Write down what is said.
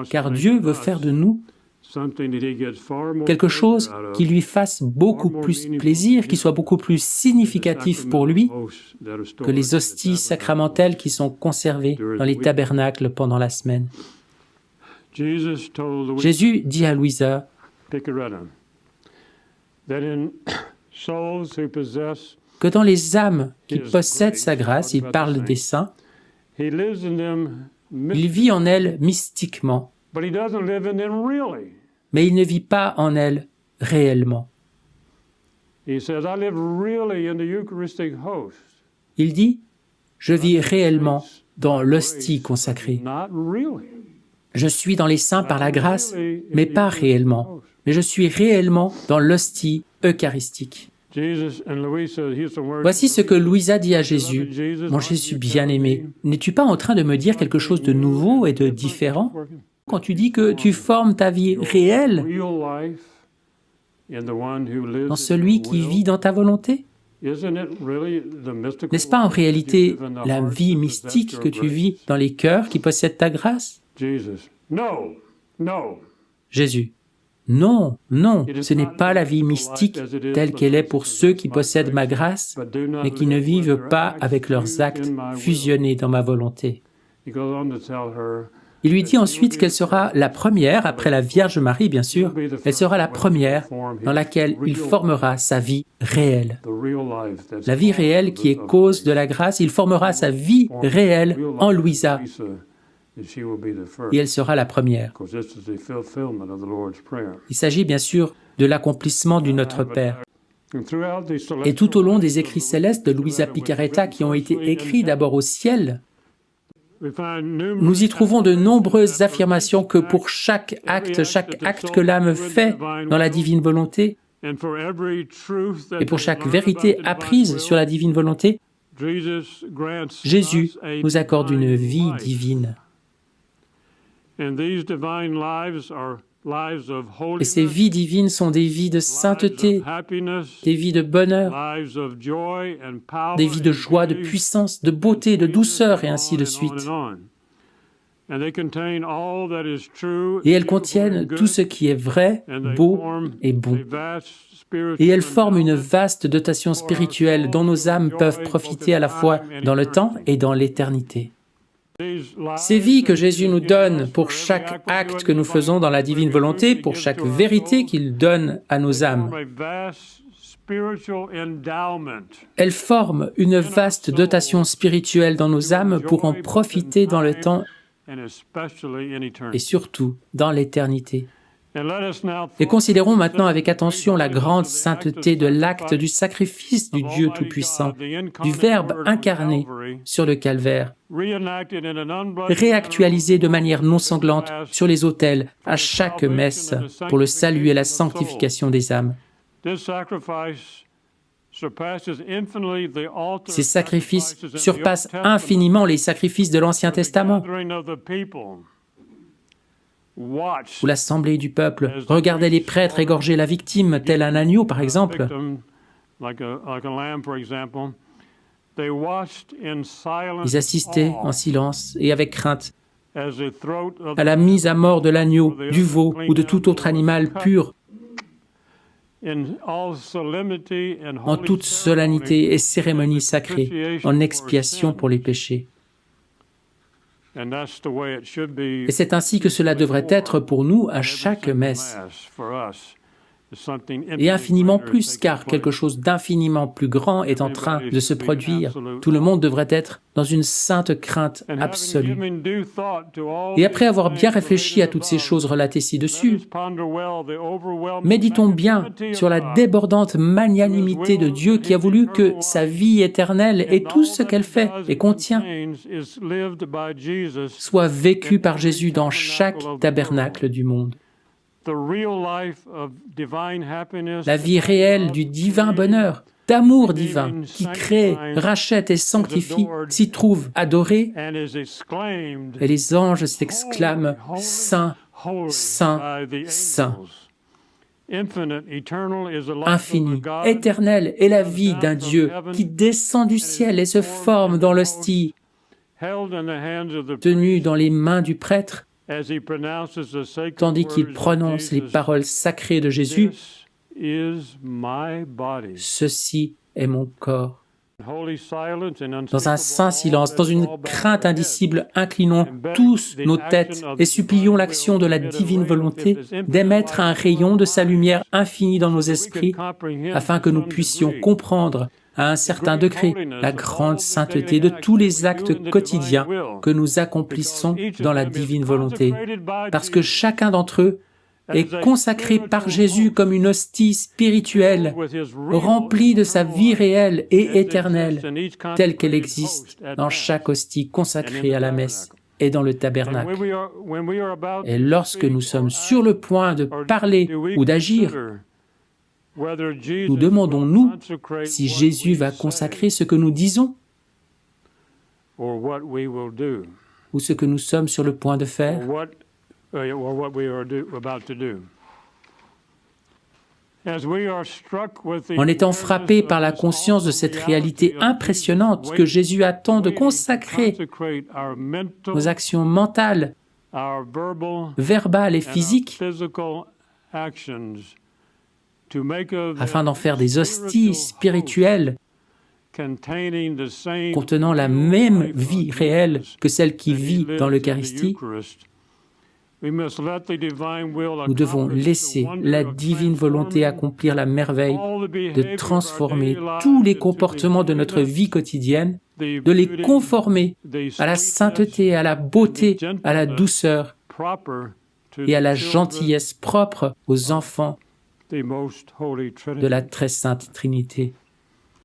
car Dieu veut faire de nous quelque chose qui lui fasse beaucoup plus plaisir, qui soit beaucoup plus significatif pour lui que les hosties sacramentelles qui sont conservées dans les tabernacles pendant la semaine. Jésus dit à Louisa que dans les âmes qui possèdent sa grâce, il parle des saints, il vit en elles mystiquement, mais il ne vit pas en elles réellement. Il dit, je vis réellement dans l'hostie consacrée. Je suis dans les saints par la grâce, mais pas réellement. Mais je suis réellement dans l'hostie eucharistique. Voici ce que Louisa dit à Jésus. « Mon Jésus bien-aimé, n'es-tu pas en train de me dire quelque chose de nouveau et de différent quand tu dis que tu formes ta vie réelle dans celui qui vit dans ta volonté ? N'est-ce pas en réalité la vie mystique que tu vis dans les cœurs qui possèdent ta grâce ? » Jésus. Non, non, ce n'est pas la vie mystique telle qu'elle est pour ceux qui possèdent ma grâce, mais qui ne vivent pas avec leurs actes fusionnés dans ma volonté. Il lui dit ensuite qu'elle sera la première, après la Vierge Marie bien sûr, elle sera la première dans laquelle il formera sa vie réelle. La vie réelle qui est cause de la grâce, il formera sa vie réelle en Louisa. Et elle sera la première. Il s'agit bien sûr de l'accomplissement du Notre Père. Et tout au long des écrits célestes de Louisa Piccarreta qui ont été écrits d'abord au ciel, nous y trouvons de nombreuses affirmations que pour chaque acte que l'âme fait dans la divine volonté, et pour chaque vérité apprise sur la divine volonté, Jésus nous accorde une vie divine. Et ces vies divines sont des vies de sainteté, des vies de bonheur, des vies de joie, de puissance, de beauté, de douceur, et ainsi de suite. Et elles contiennent tout ce qui est vrai, beau et bon. Et elles forment une vaste dotation spirituelle dont nos âmes peuvent profiter à la fois dans le temps et dans l'éternité. Ces vies que Jésus nous donne pour chaque acte que nous faisons dans la divine volonté, pour chaque vérité qu'il donne à nos âmes, elles forment une vaste dotation spirituelle dans nos âmes pour en profiter dans le temps et surtout dans l'éternité. Et considérons maintenant avec attention la grande sainteté de l'acte du sacrifice du Dieu Tout-Puissant, du Verbe incarné sur le calvaire, réactualisé de manière non sanglante sur les autels à chaque messe pour le salut et la sanctification des âmes. Ces sacrifices surpassent infiniment les sacrifices de l'Ancien Testament, où l'assemblée du peuple regardait les prêtres égorger la victime, tel un agneau par exemple. Ils assistaient en silence et avec crainte à la mise à mort de l'agneau, du veau ou de tout autre animal pur, en toute solennité et cérémonie sacrée, en expiation pour les péchés. Et c'est ainsi que cela devrait être pour nous à chaque messe. Et infiniment plus, car quelque chose d'infiniment plus grand est en train de se produire. Tout le monde devrait être dans une sainte crainte absolue. Et après avoir bien réfléchi à toutes ces choses relatées ci-dessus, méditons bien sur la débordante magnanimité de Dieu qui a voulu que sa vie éternelle et tout ce qu'elle fait et contient soit vécu par Jésus dans chaque tabernacle du monde. La vie réelle du divin bonheur, d'amour divin, qui crée, rachète et sanctifie, s'y trouve adorée, et les anges s'exclament « Saint, Saint, Saint ». Infini, éternel est la vie d'un Dieu qui descend du ciel et se forme dans l'hostie, tenue dans les mains du prêtre, tandis qu'il prononce les paroles sacrées de Jésus, « Ceci est mon corps ». Dans un saint silence, dans une crainte indicible, inclinons tous nos têtes et supplions l'action de la divine volonté d'émettre un rayon de sa lumière infinie dans nos esprits, afin que nous puissions comprendre à un certain degré la grande sainteté de tous les actes quotidiens que nous accomplissons dans la divine volonté, parce que chacun d'entre eux est consacré par Jésus comme une hostie spirituelle, remplie de sa vie réelle et éternelle, telle qu'elle existe dans chaque hostie consacrée à la messe et dans le tabernacle. Et lorsque nous sommes sur le point de parler ou d'agir, nous demandons-nous si Jésus va consacrer ce que nous disons ou ce que nous sommes sur le point de faire. En étant frappés par la conscience de cette réalité impressionnante que Jésus attend de consacrer nos actions mentales, verbales et physiques, afin d'en faire des hosties spirituelles contenant la même vie réelle que celle qui vit dans l'Eucharistie, nous devons laisser la divine volonté accomplir la merveille de transformer tous les comportements de notre vie quotidienne, de les conformer à la sainteté, à la beauté, à la douceur et à la gentillesse propre aux enfants de la très sainte Trinité.